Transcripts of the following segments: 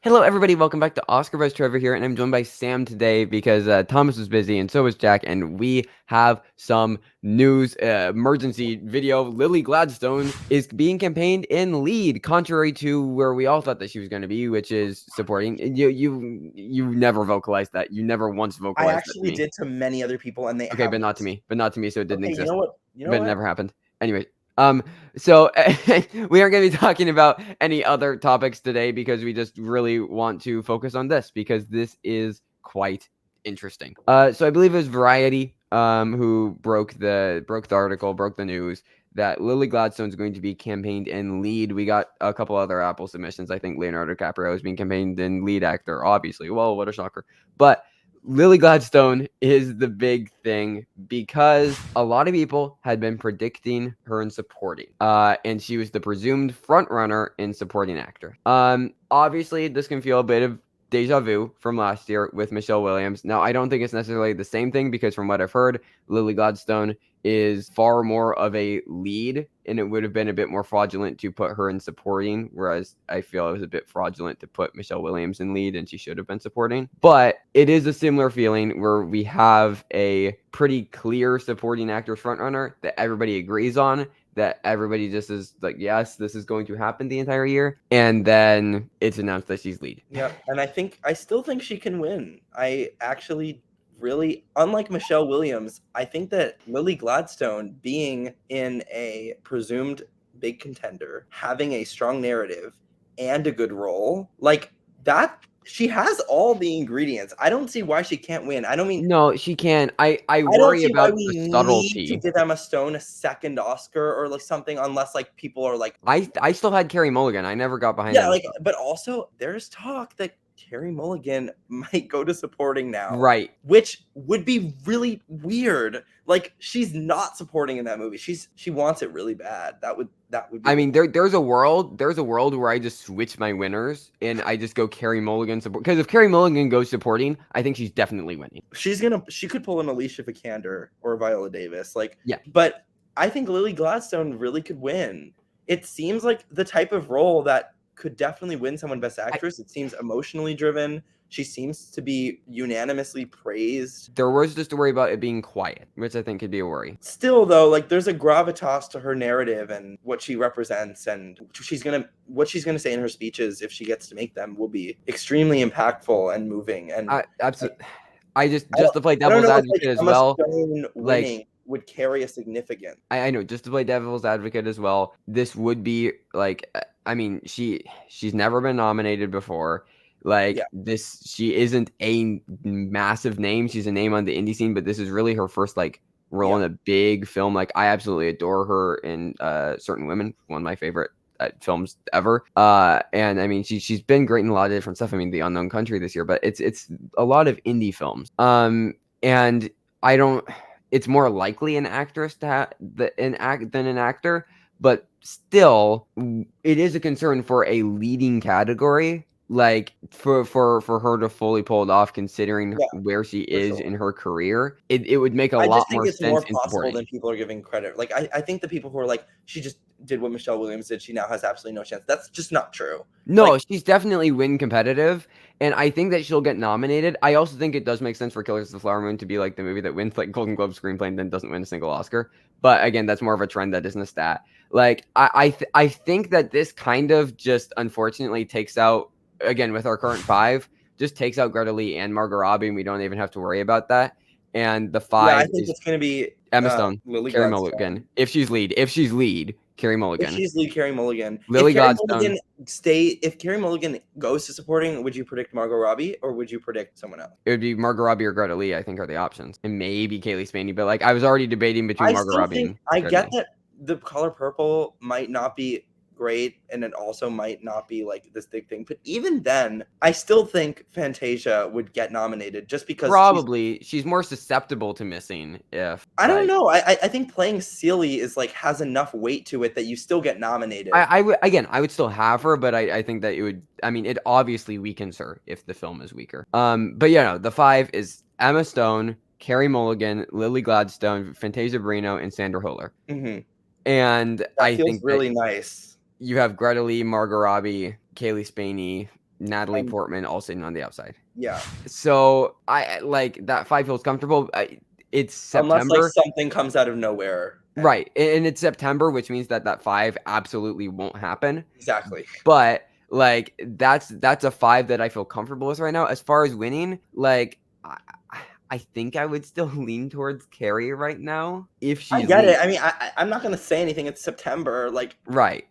Hello, everybody. Welcome back to Oscar Buzz. Trevor here, and I'm joined by Sam today because Thomas was busy, and so was Jack. And we have some news, emergency video. Lily Gladstone is being campaigned in lead, contrary to where we all thought that she was going to be, which is supporting. You never vocalized that. You never once I vocalized that to actually me. did to many other people, and they Okay, have but not to this. me. But not to me. So it didn't Okay, you exist. know what? You know But it what? never happened. Anyway, so we aren't going to be talking about any other topics today because we just really want to focus on this because this is quite interesting. So I believe it was Variety, who broke the article, broke the news that Lily Gladstone is going to be campaigned in lead. We got a couple other Apple submissions. I think Leonardo DiCaprio is being campaigned in lead actor, obviously. Well, what a shocker. But Lily Gladstone is the big thing because a lot of people had been predicting her in supporting. And she was the presumed front runner in supporting actor. Obviously, this can feel a bit of deja vu from last year with Michelle Williams. Now, I don't think it's necessarily the same thing because from what I've heard, Lily Gladstone is far more of a lead, and it would have been a bit more fraudulent to put her in supporting, whereas I feel it was a bit fraudulent to put Michelle Williams in lead, and she should have been supporting. But it is a similar feeling where we have a pretty clear supporting actor frontrunner that everybody agrees on, that everybody just is like, yes, this is going to happen the entire year, and then it's announced that she's lead. Yep, and I still think she can win. I actually really, unlike Michelle Williams, I think that Lily Gladstone being in a presumed big contender, having a strong narrative and a good role, like that, she has all the ingredients. I don't see why she can't win. No, she can. I I don't worry see why about we the need to subtlety. give Emma Stone a second Oscar or like something, unless like people are like, I still had Carey Mulligan. I never got behind yeah, Emma like, Stone. but also there's talk that Carey Mulligan might go to supporting now, Right. which would be really weird. Like, she's not supporting in that movie. She wants it really bad. That would be I the mean, there's a world where I just switch my winners and I just go Carey Mulligan support. Because if Carey Mulligan goes supporting, I think she's definitely winning. she could pull an Alicia Vikander or Viola Davis, like, Yeah. but I think Lily Gladstone really could win. It seems like the type of role that could definitely win someone Best Actress. It seems emotionally driven. She seems to be unanimously praised. There was just a worry about it being quiet, which I think could be a worry. Still, though, like, there's a gravitas to her narrative and what she represents, and what she's gonna say in her speeches, if she gets to make them, will be extremely impactful and moving. And Absolutely. I just I don't, to play I don't devil's know if like advocate as Emma well. Stone Like winning would carry a significant. I know, just to play devil's advocate as well. This would be like, I mean, she's never been nominated before. Yeah, Like this, she isn't a massive name. She's a name on the indie scene, but this is really her first like role yeah. in a big film. Like I absolutely adore her in Certain Women, one of my favorite films ever. And I mean, she's been great in a lot of different stuff. I mean, The Unknown Country this year, but it's a lot of indie films. And I don't. It's more likely an actress to have than an actor, but still, it is a concern for a leading category. Like for her to fully pull it off, considering Yeah, where she for is sure. in her career, it would make a I just lot think more it's more sense in possible supporting. than people are giving credit. Like, I think the people who are like, she just did what Michelle Williams did, she now has absolutely no chance. That's just not true. No, Like, she's definitely win competitive, and I think that she'll get nominated. I also think it does make sense for Killers of the Flower Moon to be like the movie that wins like Golden Globe screenplay and then doesn't win a single Oscar. But again, that's more of a trend that isn't a stat. Like I think that this kind of just unfortunately takes out, again with our current five, just takes out Greta Lee and Margot Robbie, and we don't even have to worry about that. And the yeah, I five think is it's going to be Emma Stone, Lily Carey Gladstone. Mulligan. If she's lead, Carey If Mulligan, she's Lee, Carey Mulligan. Lily Gladstone. If Carey Mulligan goes to supporting, would you predict Margot Robbie or would you predict someone else? It would be Margot Robbie or Greta Lee, I think, are the options. And maybe Kaylee Spaney, but like I was already debating between I Margot still Robbie think and I Greta get Lee. that The Color Purple might not be great, and it also might not be like this big thing. But even then, I still think Fantasia would get nominated just because Probably she's more susceptible to missing if I don't like know. I think playing Celie is like has enough weight to it that you still get nominated. I would again I would still have her, but I think that it would, I mean it obviously weakens her if the film is weaker. But yeah, no, the five is Emma Stone, Carey Mulligan, Lily Gladstone, Fantasia Barrino, and Sandra Hüller. Hmm. And That I feels think that really nice. you have Greta Lee, Margot Robbie, Kaylee Spaney, Natalie And Portman all sitting on the outside. yeah, So I like that 5 feels comfortable. It's unless like September. something comes out of nowhere. And Right. And it's September, which means that 5 absolutely won't happen. exactly. But like that's a 5 that I feel comfortable with right now. As far as winning, like I think I would still lean towards Carrie right now if I she's get lean. it. I mean, I'm not gonna say anything. It's September. Like Right.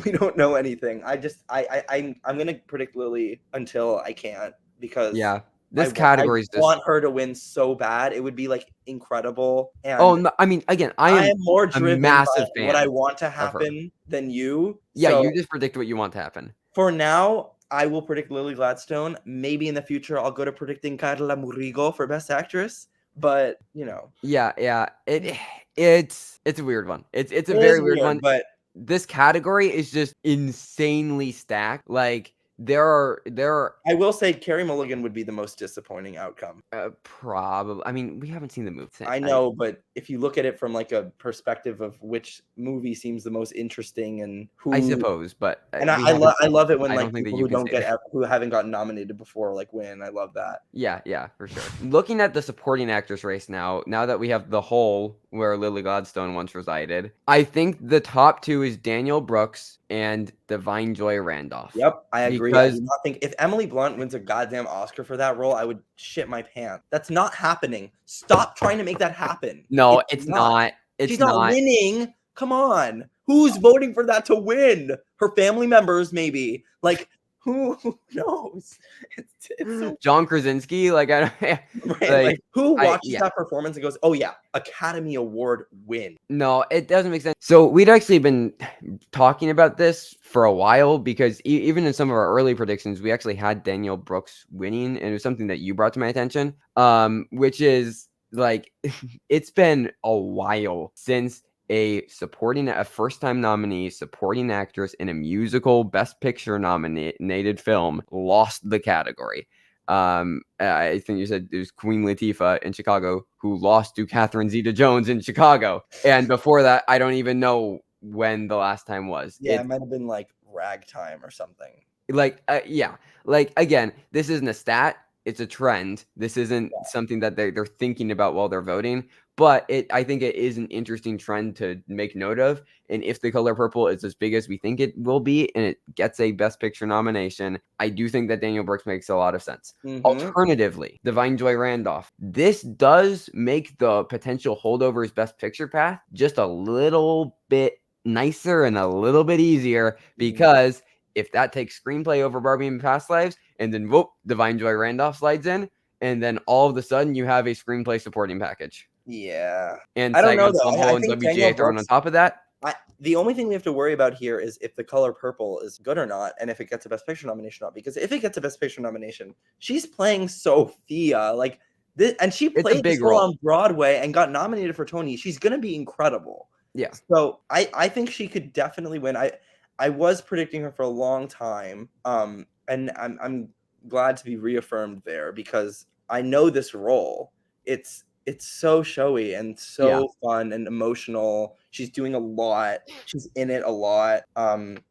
we don't know anything. I'm gonna predict Lily until I can't because Yeah. This category is just want her to win so bad. It would be like incredible, oh and no, I mean again, I I am am more a driven by massive what I fan want to of her. happen than you. Yeah, So you just predict what you want to happen. for now, I will predict Lily Gladstone. Maybe in the future, I'll go to predicting Carla Murigo for Best Actress. But you know, Yeah, yeah. It's a weird one. It's a it very is weird weird. one. But This category is just insanely stacked. Like there are I will say Carrie Mulligan would be the most disappointing outcome. probably. I mean, we haven't seen the movie. I know, but if you look at it from like a perspective of which movie seems the most interesting and I who, suppose, but and we haven't I seen it. love it when I don't like think that people you who can don't say that. get who haven't gotten nominated before like win. I love that. Yeah, yeah, for sure. Looking at the supporting actress race now that we have The Hole, where Lily Gladstone once resided, I think the top 2 is Daniel Brooks and Divine Joy Randolph. Yep, I agree. I do Because not think if Emily Blunt wins a goddamn Oscar for that role, I would shit my pants. That's not happening. Stop trying to make that happen. no, It's it's not. not. It's She's not not. winning. Come on. Who's voting for that to win? Her family members, maybe. Like, who knows? It's so John Krasinski, like I don't right. like Like, who I watches yeah. that performance and goes, "Oh yeah, Academy Award win." No, it doesn't make sense. So we'd actually been talking about this for a while because even in some of our early predictions, we actually had Daniel Brooks winning, and it was something that you brought to my attention. Which is like it's been a while since a first-time nominee, supporting actress in a musical Best Picture nominated film lost the category. I think you said it was Queen Latifah in Chicago who lost to Catherine Zeta-Jones in Chicago, and before that, I don't even know when the last time was. Yeah, it might have been like ragtime or something. Like, yeah, like again, this isn't a stat; it's a trend. This isn't something that they're thinking about while they're voting. But I think it is an interesting trend to make note of. And if The Color Purple is as big as we think it will be, and it gets a Best Picture nomination, I do think that Daniel Brooks makes a lot of sense. Alternatively, Divine Joy Randolph. This does make the potential holdovers Best Picture path just a little bit nicer and a little bit easier because if that takes screenplay over Barbie and Past Lives, and then whoop, Divine Joy Randolph slides in, and then all of a sudden you have a screenplay supporting package. Yeah. And I don't SAG know though. Ensemble I and think Daniel WGA thrown on Brooks. top of that. The only thing we have to worry about here is if The Color Purple is good or not, and if it gets a Best Picture nomination or not. Because if it gets a Best Picture nomination, she's playing Sophia, like this, and she It's a played this big role role. on Broadway and got nominated for Tony. She's gonna be incredible. Yeah. So I think she could definitely win. I was predicting her for a long time, and I'm glad to be reaffirmed there because I know this role. It's so showy and Yeah. so fun and emotional. She's doing a lot. She's in it a lot.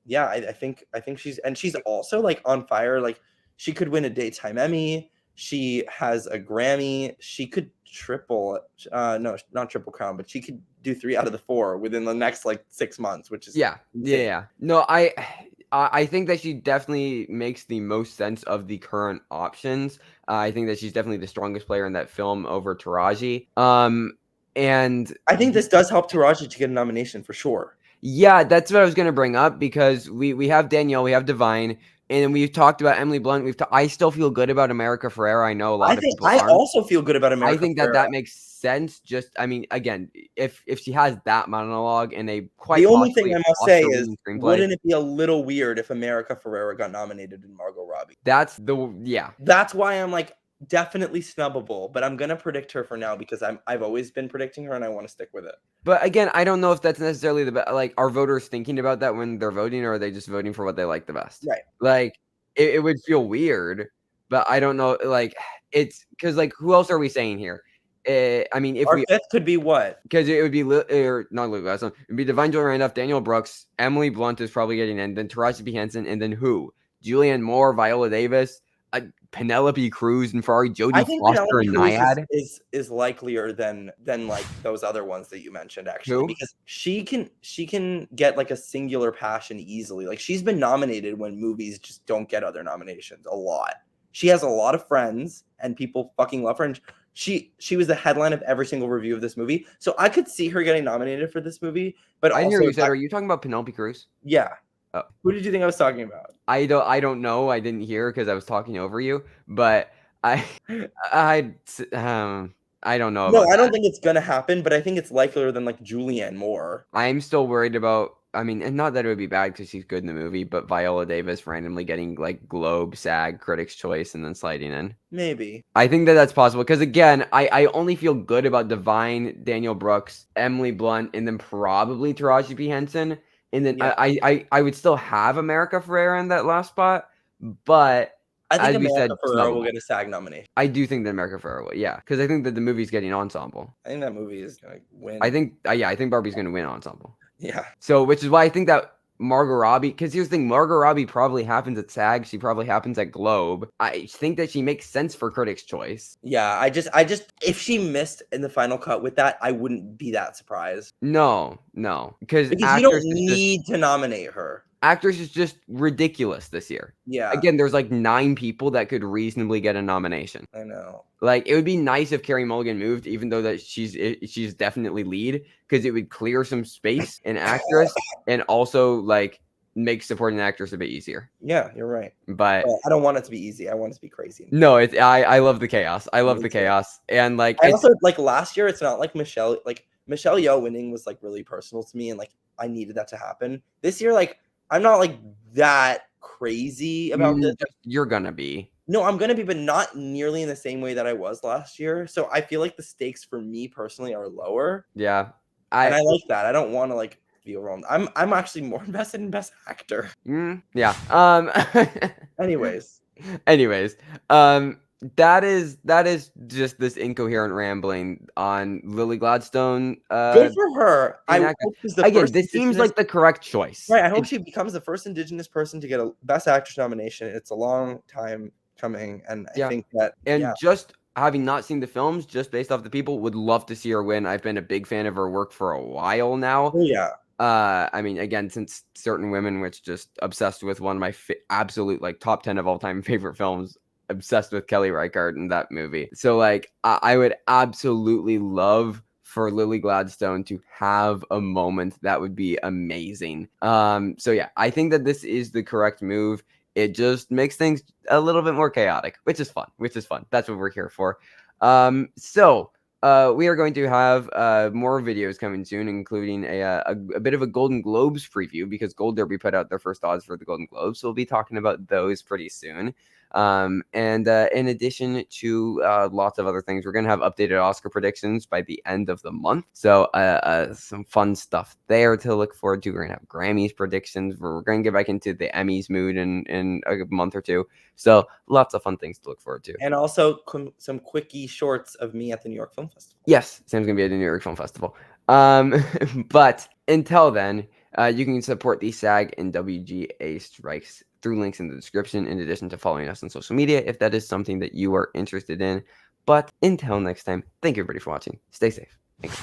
Yeah, I think she's also like on fire. Like she could win a daytime Emmy. She has a Grammy. She could triple no, not triple crown, but she could do 3 out of the 4 within the next like 6 months, which is Yeah. insane. Yeah. No, I think that she definitely makes the most sense of the current options. I think that she's definitely the strongest player in that film over Taraji. And I think this does help Taraji to get a nomination for sure. yeah, that's what I was gonna bring up because we have Danielle, we have Divine, and we've talked about Emily Blunt. I still feel good about America Ferrera. I know a lot of people I aren't. also feel good about I America think Ferrera. that makes sense. Just, I mean, again, if she has that monologue in a The quite only thing possibly I must say is, Oscar-winning screenplay, wouldn't it be a little weird if America Ferrera got nominated in Margot Robbie? yeah. That's why I'm like definitely snubbable, but I'm gonna predict her for now because I've always been predicting her and I want to stick with it. But again, I don't know if that's necessarily the best. Like, are voters thinking about that when they're voting, or are they just voting for what they like the best? Right. Like, it would feel weird, but I don't know. Like, it's because like who else are we saying here? I mean, if Our we fifth could be what? because it would be or not Luke Gladstone, it'd be Divine Joy Randolph, Daniel Brooks, Emily Blunt is probably getting in, then Taraji P Henson, and then who? Julianne Moore, Viola Davis, Penelope Cruz, and Ferrari, I Jodie think Foster, Penelope and Cruz Nyad. is likelier than like those other ones that you mentioned, actually, Who? because she can get like a singular passion easily. Like, she's been nominated when movies just don't get other nominations a lot. She has a lot of friends and people fucking love her, and she was the headline of every single review of this movie. So I could see her getting nominated for this movie, but I didn't hear also what you said. Are you talking about Penelope Cruz? yeah. Oh. Who did you think I was talking about? I don't know. I didn't hear because I was talking over you, but I I I don't know No, about I that. don't think it's gonna happen, but I think it's likelier than like Julianne Moore. I'm still worried about. I mean, and not that it would be bad because she's good in the movie, but Viola Davis randomly getting like Globe, SAG, Critics' Choice, and then sliding in. Maybe. I think that that's possible because again, I only feel good about Divine, Daniel Brooks, Emily Blunt, and then probably Taraji P Henson, and then Yeah. I would still have America Ferrera in that last spot, but I think as we America said, Ferrera snub will them all. get a SAG nomination. I do think that America Ferrera will, yeah, because I think that the movie's getting ensemble. I think that movie is gonna win. I think, yeah, I think Barbie's going to win ensemble. Yeah. So, which is why I think that Margot Robbie, because here's the thing, Margot Robbie probably happens at SAG. She probably happens at Globe. I think that she makes sense for Critics' Choice. Yeah. I just if she missed in the final cut with that, I wouldn't be that surprised. No, because Because you don't need to nominate her. actress is just ridiculous this year. Yeah. Again, there's like 9 people that could reasonably get a nomination. I know. Like, it would be nice if Carey Mulligan moved, even though that she's definitely lead, because it would clear some space in actress and also like make supporting actress a bit easier. Yeah, you're right. But I don't want it to be easy. I want it to be crazy. no, I love the chaos. I love Me the too. chaos, and like I it's also like last year. It's not like Michelle Yeoh winning was like really personal to me, and like I needed that to happen. This year, like I'm not like that crazy about this. you're gonna be. No, I'm gonna be, but not nearly in the same way that I was last year. So I feel like the stakes for me personally are lower, Yeah, and I like that. I don't want to like be overwhelmed. I'm actually more invested in Best Actor. yeah. Anyways, Anyways, that is just this incoherent rambling on Lily Gladstone. good for her. I Inactive. hope she's the Again, first this seems Indigenous. like the correct choice. Right, I hope she becomes the first Indigenous person to get a Best Actress nomination. It's a long time coming, and I Yeah. think that And just having not seen the films, just based off the people, would love to see her win. I've been a big fan of her work for a while now. oh yeah, I mean, again, since Certain Women, which just obsessed with one of my absolute like top 10 of all time favorite films, obsessed with Kelly Reichardt in that movie. So like, I would absolutely love for Lily Gladstone to have a moment that would be amazing. So yeah, I think that this is the correct move. It just makes things a little bit more chaotic, which is fun. That's what we're here for. So we are going to have more videos coming soon, including a bit of a Golden Globes preview, because Gold Derby put out their first odds for the Golden Globes. So we'll be talking about those pretty soon. And in addition to lots of other things, we're going to have updated Oscar predictions by the end of the month. So some fun stuff there to look forward to. We're going to have Grammys predictions. We're going to get back into the Emmys mood in a month or two. So lots of fun things to look forward to. and also some quickie shorts of me at the New York Film Festival. Yes, Sam's going to be at the New York Film Festival. But until then, you can support the SAG and WGA strikes through links in the description, in addition to following us on social media if that is something that you are interested in. But until next time, thank you everybody for watching. Stay safe. Thanks.